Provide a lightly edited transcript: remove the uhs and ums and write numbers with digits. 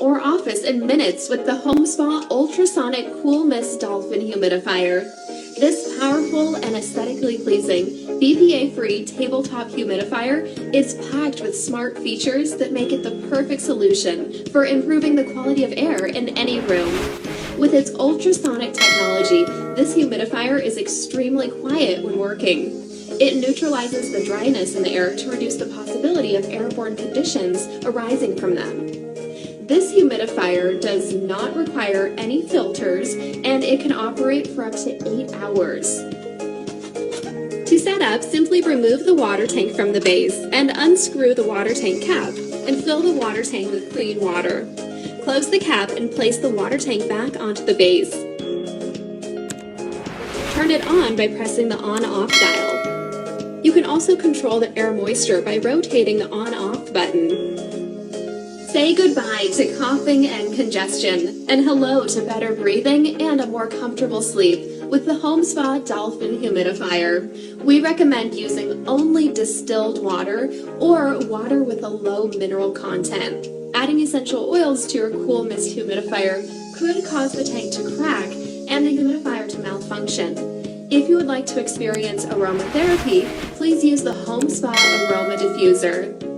or office in minutes with the Home Spa Ultrasonic Cool Mist Dolphin Humidifier. This powerful and aesthetically pleasing, BPA-free tabletop humidifier is packed with smart features that make it the perfect solution for improving the quality of air in any room. With its ultrasonic technology, this humidifier is extremely quiet when working. It neutralizes the dryness in the air to reduce the possibility of airborne conditions arising from them. This humidifier does not require any filters, and it can operate for up to 8 hours. To set up, simply remove the water tank from the base and unscrew the water tank cap and fill the water tank with clean water. Close the cap and place the water tank back onto the base. Turn it on by pressing the on-off dial. You can also control the air moisture by rotating the on-off button. Say goodbye to coughing and congestion, and hello to better breathing and a more comfortable sleep with the Home Spa Dolphin Humidifier. We recommend using only distilled water or water with a low mineral content. Adding essential oils to your cool mist humidifier could cause the tank to crack and the humidifier to malfunction. If you would like to experience aromatherapy, please use the Home Spa Aroma Diffuser.